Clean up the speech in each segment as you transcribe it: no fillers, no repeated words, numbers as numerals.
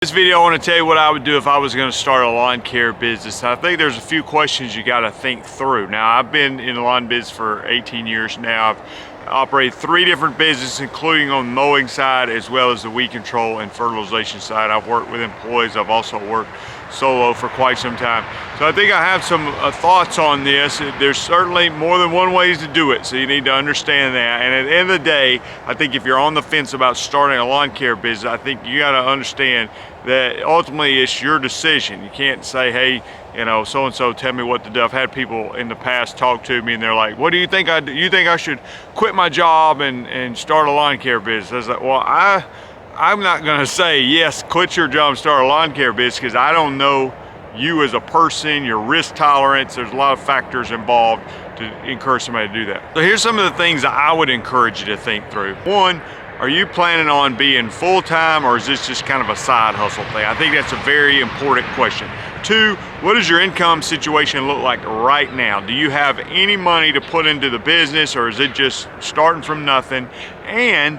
This video, I want to tell you what I would do if I was going to start a lawn care business. I think there's a few questions you got to think through. Now, I've been in the lawn business for 18 years now. I've operated 3 different businesses, including on the mowing side as well as the weed control and fertilization side. I've worked with employees. I've also worked solo for quite some time. So I think I have some thoughts on this. There's certainly more than one way to do it, so you need to understand that. And at the end of the day, I think if you're on the fence about starting a lawn care business, I think you got to understand that ultimately it's your decision. You can't say, hey, you know, so-and-so tell me what to do. I've had people in the past talk to me and they're like, what do you think I do? You think I should quit my job and start a lawn care business? I was like, well, I'm not gonna say, yes, quit your job and start a lawn care business, because I don't know you as a person, your risk tolerance. There's a lot of factors involved to encourage somebody to do that. So here's some of the things that I would encourage you to think through. One, are you planning on being full-time, or is this just kind of a side hustle thing? I think that's a very important question. 2, what does your income situation look like right now? Do you have any money to put into the business, or is it just starting from nothing? And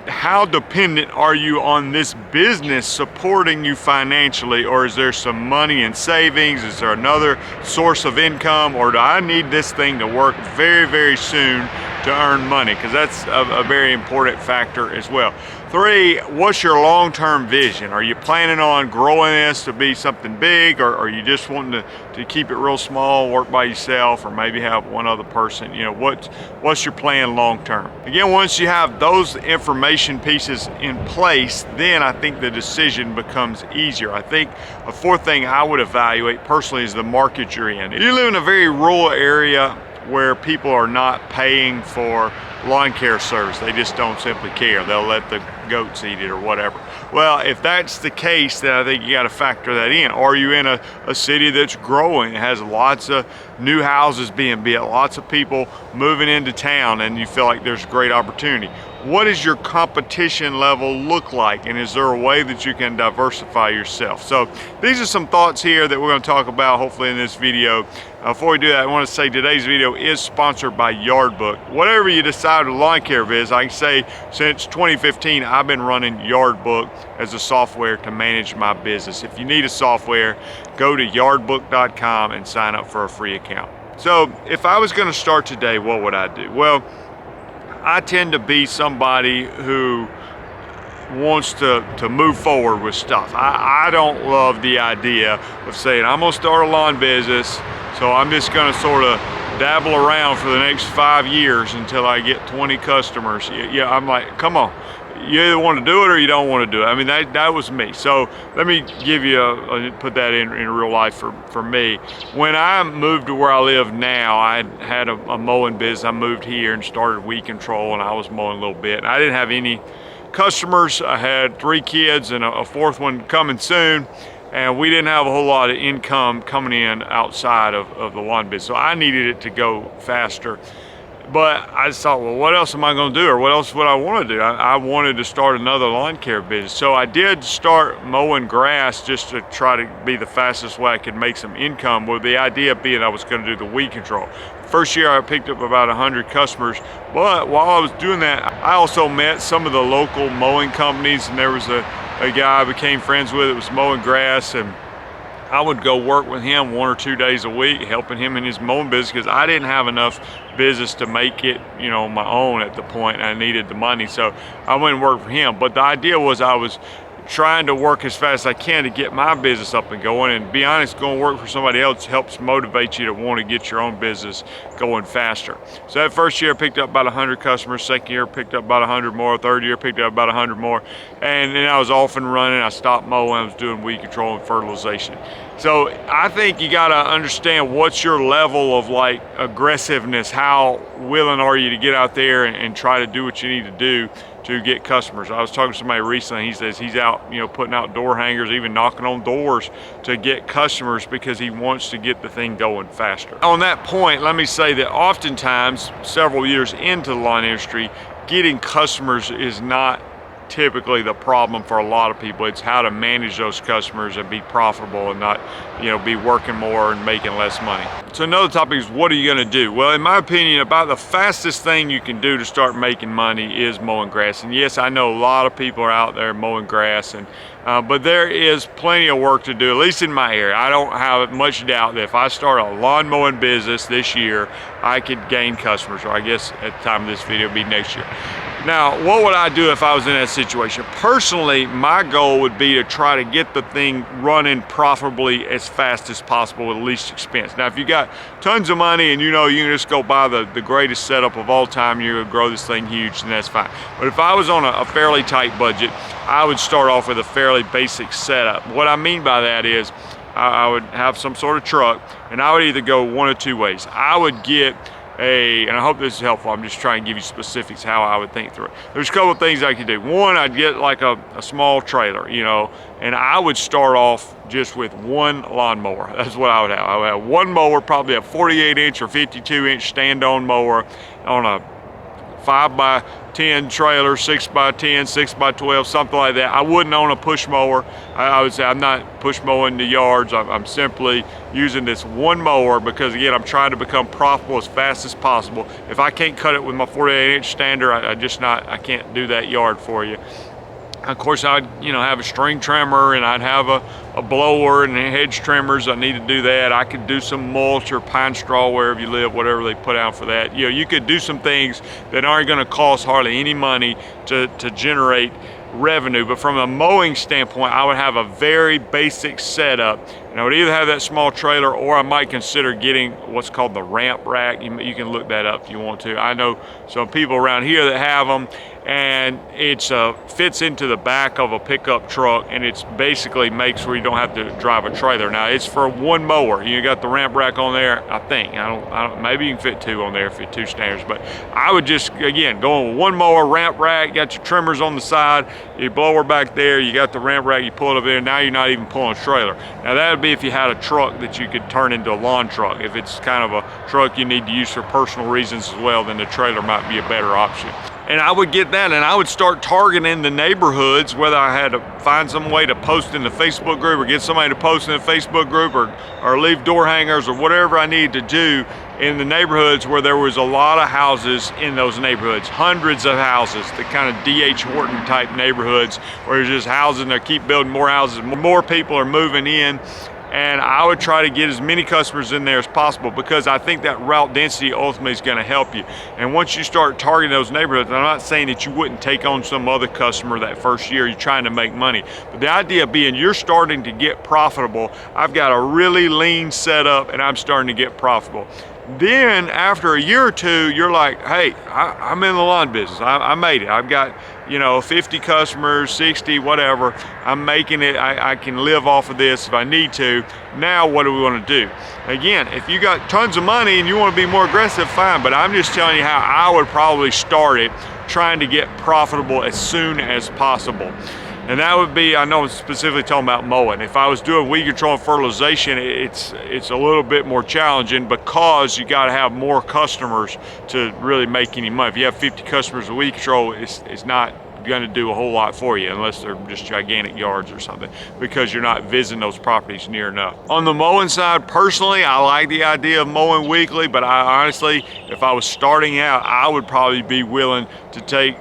how dependent are you on this business supporting you financially, or is there some money in savings? Is there another source of income, or do I need this thing to work very, very soon to earn money? Because that's a very important factor as well. 3, what's your long-term vision? Are you planning on growing this to be something big, or are you just wanting to keep it real small, work by yourself, or maybe have one other person? You know, what's your plan long-term? Again, once you have those information pieces in place, then I think the decision becomes easier. I think a 4th thing I would evaluate personally is the market you're in. If you live in a very rural area where people are not paying for lawn care service, they just don't simply care. They'll let the goats eat it or whatever. Well, if that's the case, then I think you got to factor that in. Are you in a city that's growing, it has lots of new houses being built, lots of people moving into town, and you feel like there's great opportunity? What does your competition level look like, and is there a way that you can diversify yourself? So these are some thoughts here that we're going to talk about hopefully in this video. Before we do that, I want to say today's video is sponsored by Yardbook. Whatever you decide with lawn care biz, I can say since 2015 I've been running Yardbook as a software to manage my business. If you need a software, go to yardbook.com and sign up for a free account. So if I was going to start today, what would I do? Well, I tend to be somebody who wants to move forward with stuff. I don't love the idea of saying, I'm gonna start a lawn business, so I'm just gonna sort of dabble around for the next 5 years until I get 20 customers. Yeah, I'm like, come on. You either want to do it or you don't want to do it. I mean, that was me. So let me give you put that in real life for me. When I moved to where I live now, I had a mowing business. I moved here and started weed control, and I was mowing a little bit. And I didn't have any customers. I had 3 kids and a 4th one coming soon. And we didn't have a whole lot of income coming in outside of the lawn business. So I needed it to go faster. But I just thought, well, what else am I going to do, or what else would I want to do? I wanted to start another lawn care business. So I did start mowing grass just to try to be the fastest way I could make some income, with the idea being I was going to do the weed control. First year I picked up about 100 customers, but while I was doing that, I also met some of the local mowing companies, and there was a guy I became friends with that was mowing grass, and I would go work with him 1 or 2 days a week, helping him in his mowing business, because I didn't have enough business to make it, you know, my own at the point. I needed the money, so I went and worked for him. But the idea was I was trying to work as fast as I can to get my business up and going. And to be honest, going to work for somebody else helps motivate you to want to get your own business going faster. So that first year I picked up about 100 customers. 2nd year picked up about 100 more. 3rd year picked up about 100 more. And then I was off and running. I stopped mowing. I was doing weed control and fertilization. So I think you got to understand what's your level of like aggressiveness. How willing are you to get out there and try to do what you need to do to get customers? I was talking to somebody recently. He says he's out, you know, putting out door hangers, even knocking on doors to get customers, because he wants to get the thing going faster. On that point, let me say that oftentimes, several years into the lawn industry, getting customers is not typically the problem for a lot of people. It's how to manage those customers and be profitable and not, be working more and making less money. So another topic is, what are you gonna do? Well, in my opinion, about the fastest thing you can do to start making money is mowing grass. And yes, I know a lot of people are out there mowing grass, but there is plenty of work to do, at least in my area. I don't have much doubt that if I start a lawn mowing business this year, I could gain customers, or I guess at the time of this video, it'll be next year. Now, what would I do if I was in that situation? Personally, my goal would be to try to get the thing running profitably as fast as possible with the least expense. Now, if you got tons of money and you can just go buy the greatest setup of all time, you're gonna grow this thing huge, and that's fine. But if I was on a fairly tight budget, I would start off with a fairly basic setup. What I mean by that is, I would have some sort of truck, and I would either go one of two ways. I would get and I hope this is helpful, I'm just trying to give you specifics how I would think through it. There's a couple of things I could do. One, I'd get like a small trailer, and I would start off just with one lawnmower. That's what I would have. I would have one mower, probably a 48-inch or 52-inch stand-on mower on a 5x10 trailer, 6x10, 6x12, something like that. I wouldn't own a push mower. I would say I'm not push mowing the yards. I'm simply using this one mower because, again, I'm trying to become profitable as fast as possible. If I can't cut it with my 48-inch stander, I can't do that yard for you. Of course, I'd have a string trimmer, and I'd have a blower and hedge trimmers. I need to do that. I could do some mulch or pine straw wherever you live, whatever they put out for that. You could do some things that aren't going to cost hardly any money to generate revenue. But from a mowing standpoint, I would have a very basic setup, and I would either have that small trailer, or I might consider getting what's called the ramp rack. You can look that up if you want to. I know some people around here that have them, and it fits into the back of a pickup truck, and it's basically makes where you don't have to drive a trailer. Now, it's for one mower. You got the ramp rack on there, I think. I don't. Maybe you can fit two on there if you're two standers. But I would just, again, go on with one mower, ramp rack. Got your trimmers on the side, your blower back there. You got the ramp rack. You pull it up there. Now you're not even pulling a trailer. Now that would be if you had a truck that you could turn into a lawn truck. If it's kind of a truck you need to use for personal reasons as well, then the trailer might be a better option. And I would get that, and I would start targeting the neighborhoods, whether I had to find some way to post in the Facebook group, or get somebody to post in the Facebook group, or leave door hangers, or whatever I needed to do in the neighborhoods where there was a lot of houses in those neighborhoods, hundreds of houses, the kind of D.H. Horton type neighborhoods where there's just houses and they keep building more houses, more people are moving in. And I would try to get as many customers in there as possible, because I think that route density ultimately is going to help you. And once you start targeting those neighborhoods, I'm not saying that you wouldn't take on some other customer that first year you're trying to make money. But the idea being, you're starting to get profitable. I've got a really lean setup and I'm starting to get profitable. Then after a year or two, you're like, hey, I'm in the lawn business. I made it. I've got 50 customers, 60, whatever. I'm making it. I can live off of this if I need to. Now what do we want to do? Again, if you got tons of money and you want to be more aggressive, fine. But I'm just telling you how I would probably start it, trying to get profitable as soon as possible. And that would be, I know I'm specifically talking about mowing. If I was doing weed control and fertilization, it's a little bit more challenging, because you got to have more customers to really make any money. If you have 50 customers with weed control, it's not going to do a whole lot for you, unless they're just gigantic yards or something, because you're not visiting those properties near enough. On the mowing side, personally, I like the idea of mowing weekly, but I honestly, if I was starting out, I would probably be willing to take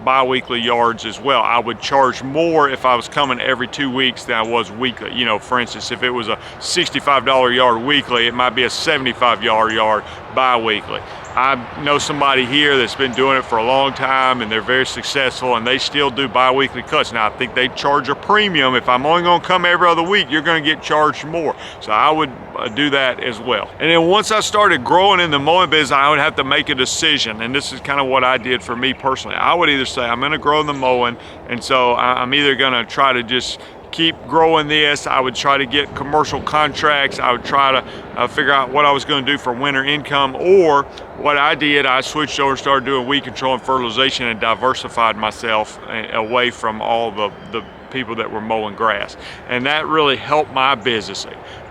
bi-weekly yards as well. I would charge more if I was coming every 2 weeks than I was weekly. For instance, if it was a $65 yard weekly, it might be a $75 yard bi-weekly. I know somebody here that's been doing it for a long time, and they're very successful, and they still do bi-weekly cuts. Now, I think they charge a premium. If I'm only gonna come every other week, you're gonna get charged more. So I would do that as well. And then once I started growing in the mowing business, I would have to make a decision, and this is kind of what I did for me personally. I would either say, I'm gonna grow in the mowing, and so I'm either gonna try to just keep growing this. I would try to get commercial contracts. I would try to figure out what I was going to do for winter income, or what I did, I switched over and started doing weed control and fertilization and diversified myself away from all the people that were mowing grass. And that really helped my business.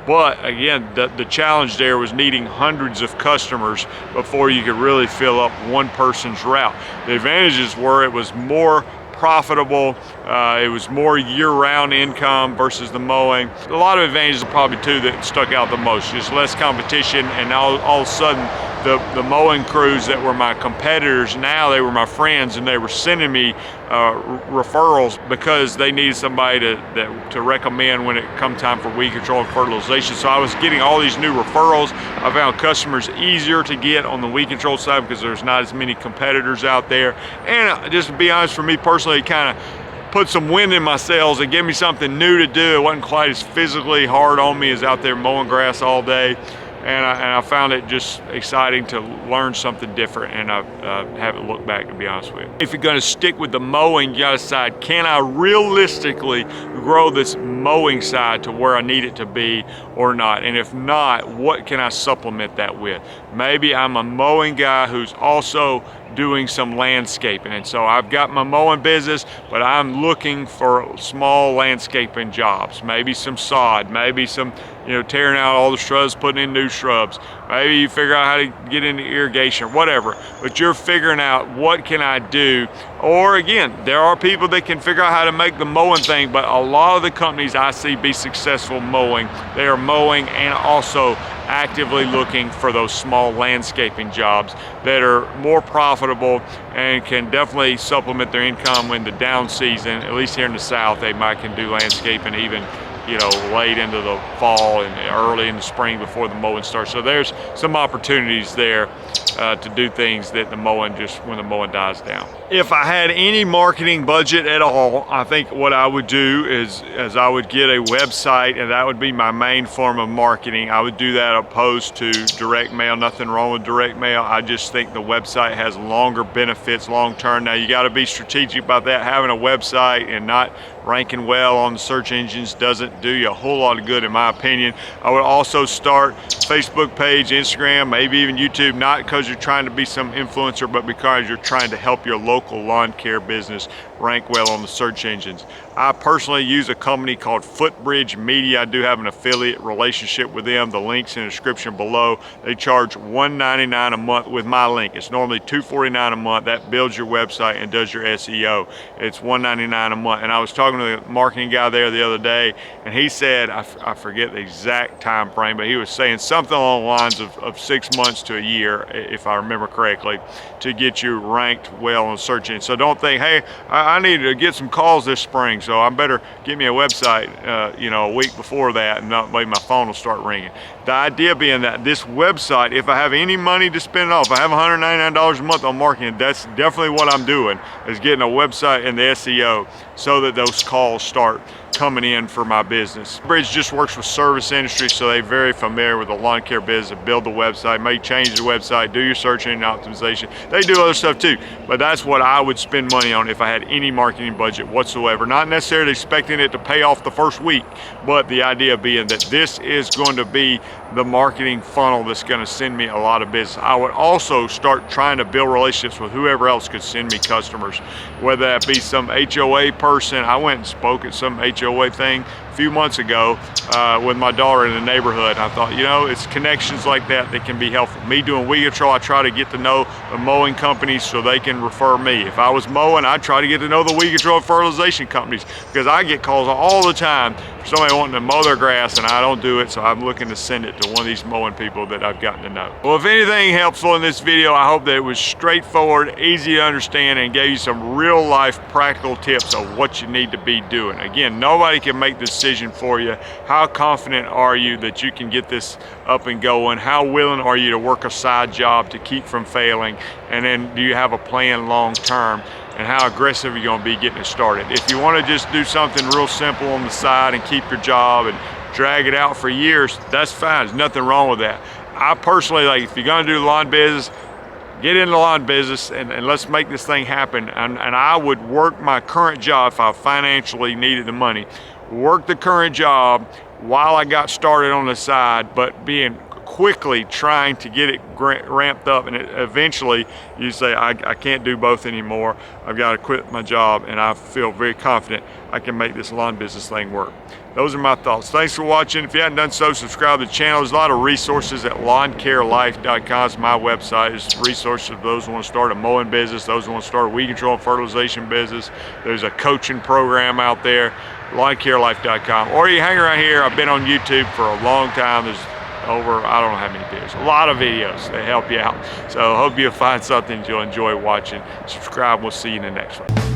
But again, the challenge there was needing hundreds of customers before you could really fill up one person's route. The advantages were it was more profitable. It was more year-round income versus the mowing. A lot of advantages, probably two that stuck out the most, just less competition, and all of a sudden the mowing crews that were my competitors, now they were my friends, and they were sending me referrals because they needed somebody to recommend when it come time for weed control and fertilization. So I was getting all these new referrals. I found customers easier to get on the weed control side because there's not as many competitors out there. And just to be honest, for me personally, it kind of put some wind in my sails and gave me something new to do. It wasn't quite as physically hard on me as out there mowing grass all day. And I found it just exciting to learn something different, and I haven't looked back, to be honest with you. If you're gonna stick with the mowing, you gotta decide, can I realistically grow this mowing side to where I need it to be or not? And if not, what can I supplement that with? Maybe I'm a mowing guy who's also doing some landscaping, and so I've got my mowing business, but I'm looking for small landscaping jobs, maybe some sod, maybe some, tearing out all the shrubs, putting in new shrubs. Maybe you figure out how to get into irrigation or whatever, but you're figuring out what can I do. Or again, there are people that can figure out how to make the mowing thing, but a lot of the companies I see be successful mowing, they are mowing and also actively looking for those small landscaping jobs that are more profitable and can definitely supplement their income when the down season, at least here in the South, they might can do landscaping even late into the fall and early in the spring before the mowing starts. So there's some opportunities there to do things that when the mowing dies down. If I had any marketing budget at all, I think what I would do is I would get a website, and that would be my main form of marketing. I would do that opposed to direct mail. Nothing wrong with direct mail. I just think the website has longer benefits long term. Now you got to be strategic about that. Having a website and not ranking well on the search engines doesn't do you a whole lot of good, in my opinion. I would also start Facebook page, Instagram, maybe even YouTube, not because you're trying to be some influencer, but because you're trying to help your local lawn care business rank well on the search engines. I personally use a company called Footbridge Media. I do have an affiliate relationship with them. The link's in the description below. They charge $1.99 a month with my link. It's normally $2.49 a month. That builds your website and does your SEO. It's $1.99 a month. And I was talking to the marketing guy there the other day, and he said, I forget the exact time frame, but he was saying something along the lines of 6 months to a year, if I remember correctly, to get you ranked well on search engines. So don't think, hey, I need to get some calls this spring, so I better get me a website, a week before that, and not maybe my phone will start ringing. The idea being that this website, if I have any money to spend off, if I have $199 a month on marketing, that's definitely what I'm doing, is getting a website and the SEO so that those calls start coming in for my business. Bridge just works with service industry, so they're very familiar with the lawn care business. Build the website, may change the website, do your search engine optimization. They do other stuff too, but that's what I would spend money on if I had any marketing budget whatsoever. Not necessarily expecting it to pay off the first week, but the idea being that this is going to be the marketing funnel that's going to send me a lot of business. I would also start trying to build relationships with whoever else could send me customers, whether that be some HOA person. I went and spoke at some HOA thing a few months ago with my daughter in the neighborhood. I thought, it's connections like that that can be helpful. Me doing weed control, I try to get to know the mowing companies so they can refer me. If I was mowing, I try to get to know the weed control and fertilization companies, because I get calls all the time for somebody wanting to mow their grass and I don't do it, so I'm looking to send it to one of these mowing people that I've gotten to know. Well, if anything helpful in this video, I hope that it was straightforward, easy to understand, and gave you some real life practical tips of what you need to be doing. Again, nobody can make the decision for you. How confident are you that you can get this up and going? How willing are you to work a side job to keep from failing? And then do you have a plan long term? And how aggressive are you going to be getting it started? If you want to just do something real simple on the side and keep your job and drag it out for years, that's fine. There's nothing wrong with that. I personally, if you're going to do the lawn business, get in the lawn business and let's make this thing happen. And I would work my current job if I financially needed the money. Work the current job while I got started on the side, but being quickly trying to get it ramped up, and eventually you say, I can't do both anymore. I've got to quit my job, and I feel very confident I can make this lawn business thing work. Those are my thoughts. Thanks for watching. If you haven't done so, subscribe to the channel. There's a lot of resources at lawncarelife.com. It's my website. It's resources for those who want to start a mowing business, those who want to start a weed control and fertilization business. There's a coaching program out there, lawncarelife.com. Or you hang around here. I've been on YouTube for a long time. There's over, I don't know how many videos, a lot of videos that help you out. So I hope you'll find something you'll enjoy watching. Subscribe. We'll see you in the next one.